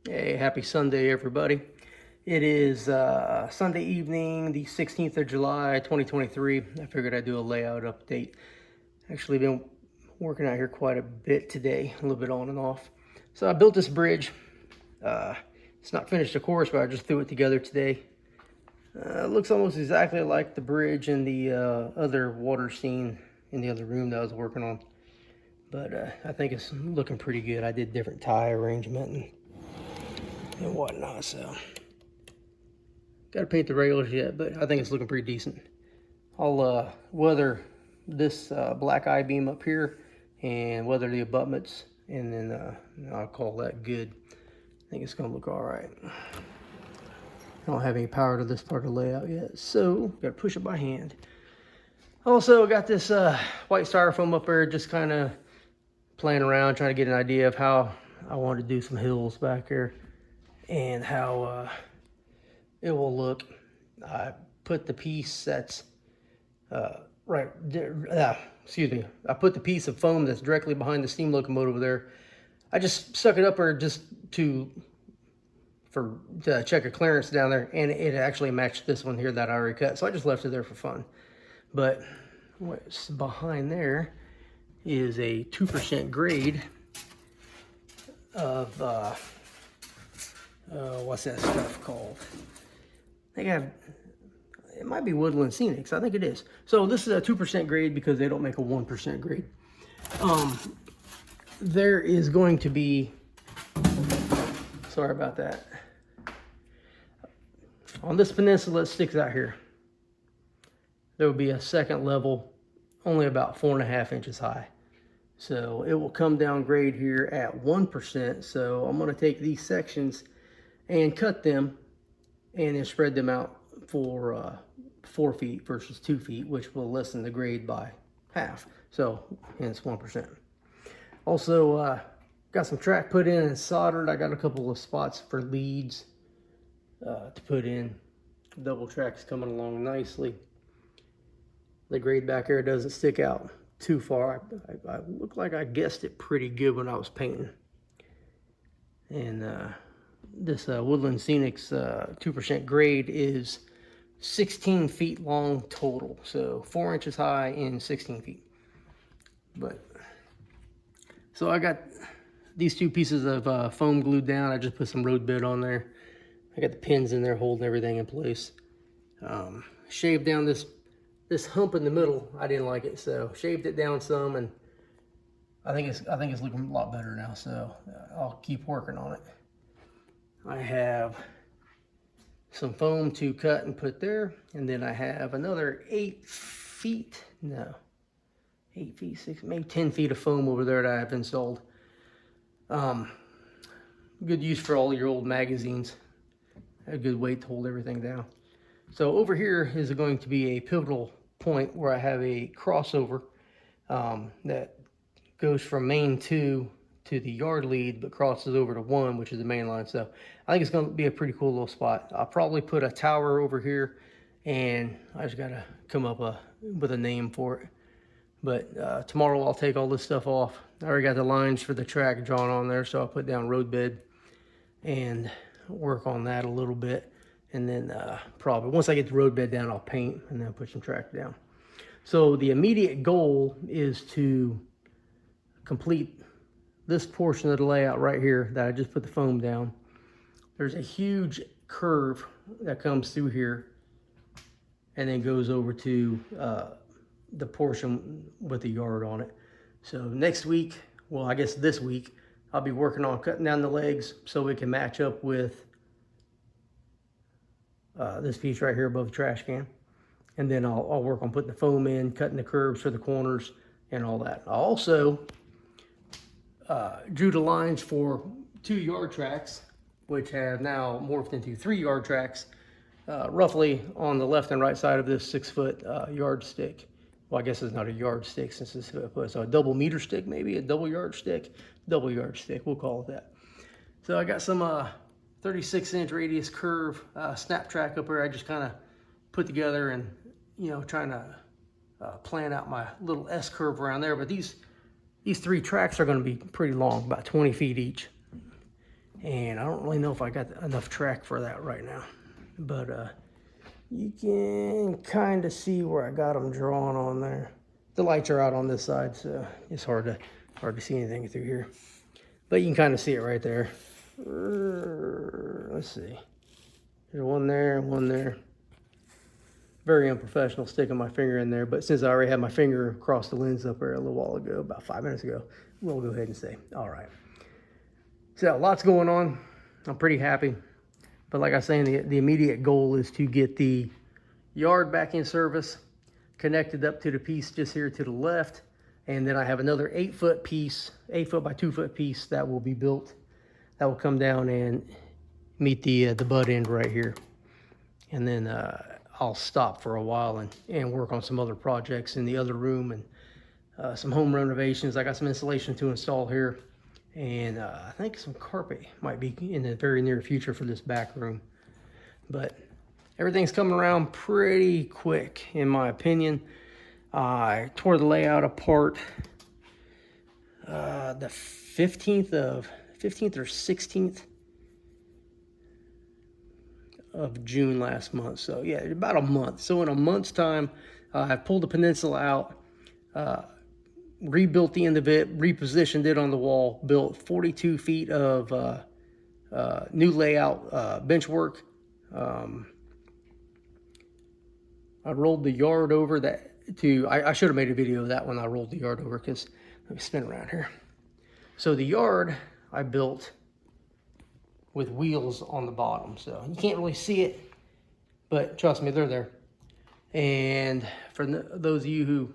Hey, happy Sunday, everybody. It is Sunday evening, the 16th of July, 2023. I figured I'd do a layout update. Actually been working out here quite a bit today, a little bit on and off. So I built this bridge. It's not finished, of course, but I just threw it together today. It looks almost exactly like the bridge in the other water scene in the other room that I was working on. But I think it's looking pretty good. I did different tie arrangement and whatnot, so got to paint the rails yet, but I think it's looking pretty decent. I'll weather this black I-beam up here and weather the abutments, and then I'll call that good. I think it's gonna look all right. I don't have any power to this part of the layout yet, so gotta push it by hand. Also got this white styrofoam up there, just kind of playing around, trying to get an idea of how I want to do some hills back here and how it will look. I put the piece that's excuse me. I put the piece of foam that's directly behind the steam locomotive there. I just stuck it up there just to check a clearance down there, and it actually matched this one here that I already cut. So I just left it there for fun. But what's behind there is a 2% grade of what's that stuff called? They have, it might be Woodland Scenics. I think it is. So this is a 2% grade because they don't make a 1% grade. There is going to be, sorry about that. On this peninsula that sticks out here, there will be a second level, only about 4.5 inches high. So it will come down grade here at 1%. So I'm going to take these sections and cut them and then spread them out for 4 feet versus 2 feet, which will lessen the grade by half. So hence 1%. Also got some track put in and soldered. I got a couple of spots for leads to put in. Double tracks coming along nicely. The grade back here doesn't stick out too far. I look like I guessed it pretty good when I was painting. And this Woodland Scenics 2% grade is 16 feet long total. So 4 inches high and 16 feet. But so I got these two pieces of foam glued down. I just put some road bed on there. I got the pins in there holding everything in place. Shaved down this hump in the middle. I didn't like it, so shaved it down some, and I think it's looking a lot better now. So I'll keep working on it. I have some foam to cut and put there, and then I have another 8 feet, no, 8 feet, 6, maybe 10 feet of foam over there that I've installed. Good use for all your old magazines. A good weight to hold everything down. So over here is going to be a pivotal point where I have a crossover that goes from main 2 to the yard lead, but crosses over to 1, which is the main line. So I think it's going to be a pretty cool little spot. I'll probably put a tower over here, and I just got to come up with a name for it. But tomorrow I'll take all this stuff off. I already got the lines for the track drawn on there, so I'll put down road bed and work on that a little bit. And then probably once I get the road bed down, I'll paint and then put some track down. So the immediate goal is to complete this portion of the layout right here that I just put the foam down. There's a huge curve that comes through here and then goes over to the portion with the yard on it. So next week, well, I guess this week, I'll be working on cutting down the legs so we can match up with this piece right here above the trash can. And then I'll work on putting the foam in, cutting the curves for the corners and all that. I also drew the lines for 2 yard tracks, which have now morphed into 3 yard tracks, roughly on the left and right side of this 6-foot yardstick. Well, I guess it's not a yardstick since it's so a double meter stick, maybe a double yardstick, we'll call it that. So I got some 36-inch radius curve snap track up there. I just kind of put together and, you know, trying to plan out my little S curve around there. But these 3 tracks are going to be pretty long, about 20 feet each. And I don't really know if I got enough track for that right now. But you can kind of see where I got them drawn on there. The lights are out on this side, so it's hard to see anything through here. But you can kind of see it right there. Let's see. There's one there, one there. Very unprofessional sticking my finger in there, but since I already had my finger across the lens up there a little while ago, about 5 minutes ago, we'll go ahead and say, all right. So lots going on. I'm pretty happy. But like I was saying, the immediate goal is to get the yard back in service, connected up to the piece just here to the left. And then I have another 8-foot piece, 8-foot by 2-foot piece that will be built. That will come down and meet the butt end right here. And then I'll stop for a while and work on some other projects in the other room and some home renovations. I got some insulation to install here. And I think some carpet might be in the very near future for this back room. But everything's coming around pretty quick, in my opinion. I tore the layout apart the 15th or 16th of June last month. So yeah, about a month. So in a month's time, I pulled the peninsula out, rebuilt the end of it, repositioned it on the wall, built 42 feet of new layout bench work. I rolled the yard over that I should have made a video of that when I rolled the yard over, because let me spin around here. So the yard I built with wheels on the bottom, so you can't really see it, but trust me, they're there. And for those of you who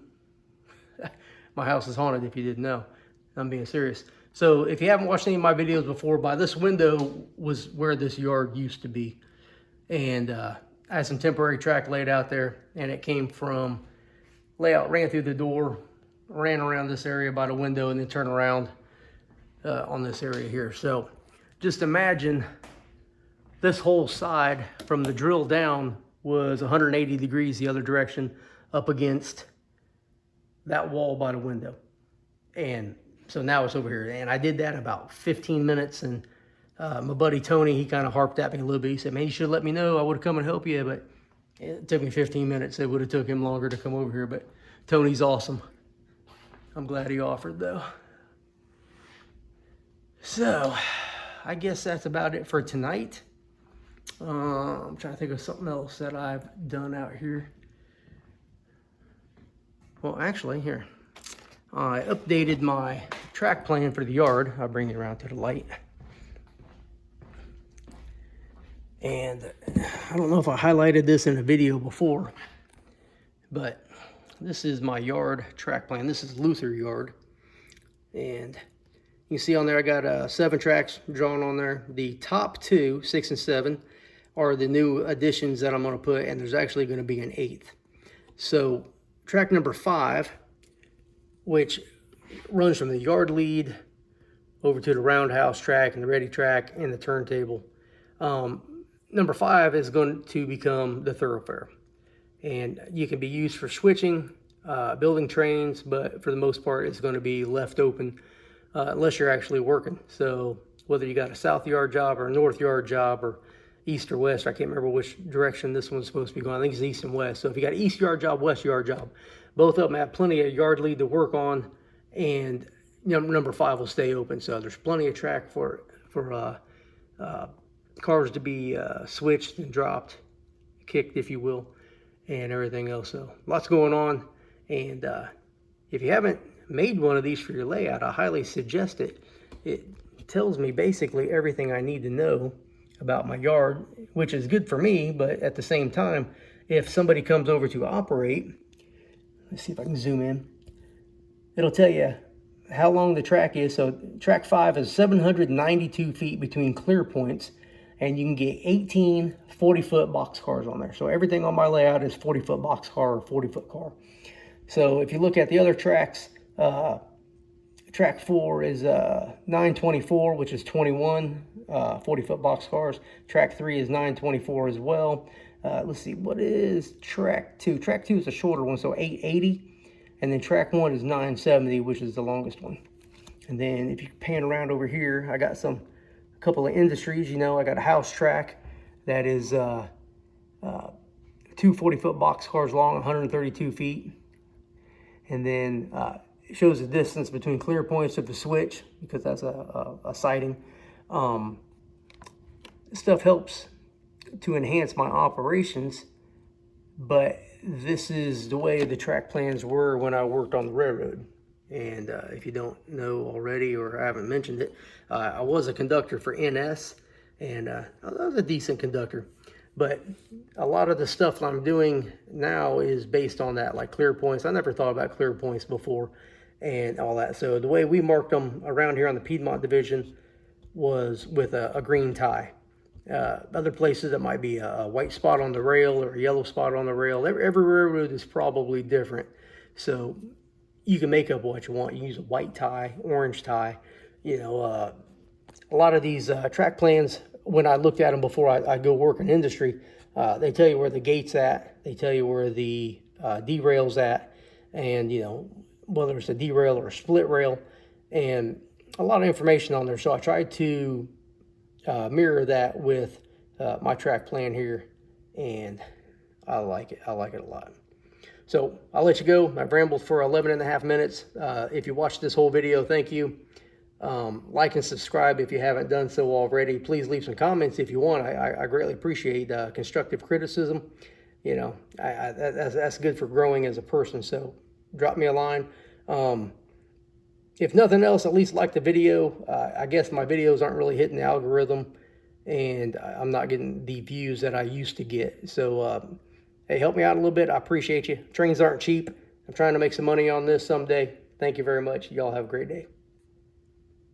my house is haunted, if you didn't know, I'm being serious. So if you haven't watched any of my videos before, by this window was where this yard used to be. And I had some temporary track laid out there, and it came from layout, ran through the door, ran around this area by the window, and then turned around on this area here. So just imagine this whole side from the drill down was 180 degrees the other direction up against that wall by the window. And so now it's over here. And I did that in about 15 minutes. And my buddy Tony, he kind of harped at me a little bit. He said, man, you should have let me know. I would have come and helped you. But it took me 15 minutes. It would have took him longer to come over here. But Tony's awesome. I'm glad he offered, though. So I guess that's about it for tonight. I'm trying to think of something else that I've done out here. Well, actually, here, I updated my track plan for the yard. I'll bring it around to the light. And I don't know if I highlighted this in a video before, but this is my yard track plan. This is Luther yard. And you can see on there I got 7 tracks drawn on there. The top 2, 6 and 7, are the new additions that I'm going to put, and there's actually going to be an 8th. So track number 5, which runs from the yard lead over to the roundhouse track and the ready track and the turntable. Number 5 is going to become the thoroughfare, and you can be used for switching, building trains, but for the most part it's going to be left open unless you're actually working. So whether you got a south yard job or a north yard job or east or west, I can't remember which direction this one's supposed to be going. I think it's east and west. So if you got east yard job, west yard job, both of them have plenty of yard lead to work on, and number 5 will stay open. So there's plenty of track for cars to be switched and dropped, kicked, if you will, and everything else. So lots going on. And if you haven't made one of these for your layout, I highly suggest it. It tells me basically everything I need to know about my yard, which is good for me, but at the same time, if somebody comes over to operate, let's see if I can zoom in, it'll tell you how long the track is. So track 5 is 792 feet between clear points, and you can get 18 40-foot box cars on there. So everything on my layout is 40-foot box car or 40-foot car. So if you look at the other tracks, track 4 is 924, which is 21 40-foot box cars. Track 3 is 924 as well. Let's see, what is track 2? Track 2 is a shorter one, so 880. And then track 1 is 970, which is the longest one. And then if you pan around over here, I got some a couple of industries. You know, I got a house track that is 2 40-foot box cars long, 132 feet. And then it shows the distance between clear points of the switch, because that's a sighting. Stuff helps to enhance my operations, but this is the way the track plans were when I worked on the railroad. And if you don't know already, or I haven't mentioned it, I was a conductor for NS, and I was a decent conductor. But a lot of the stuff that I'm doing now is based on that, like clear points. I never thought about clear points before and all that. So the way we marked them around here on the Piedmont division was with a green tie. Other places it might be a white spot on the rail or a yellow spot on the rail. Every railroad is probably different. So you can make up what you want. You use a white tie, orange tie. You know, a lot of these track plans, when I looked at them before I go work in industry, they tell you where the gate's at. They tell you where the derail's at, and, you know, whether it's a derail or a split rail, and a lot of information on there. So I tried to mirror that with my track plan here, and I like it. I like it a lot. So I'll let you go. I've rambled for 11.5 minutes. If you watched this whole video, thank you. Like and subscribe if you haven't done so already. Please leave some comments if you want. I greatly appreciate constructive criticism. You know, that's good for growing as a person. So drop me a line. If nothing else, at least like the video. I guess my videos aren't really hitting the algorithm, and I'm not getting the views that I used to get. So, hey, help me out a little bit. I appreciate you. Trains aren't cheap. I'm trying to make some money on this someday. Thank you very much. Y'all have a great day.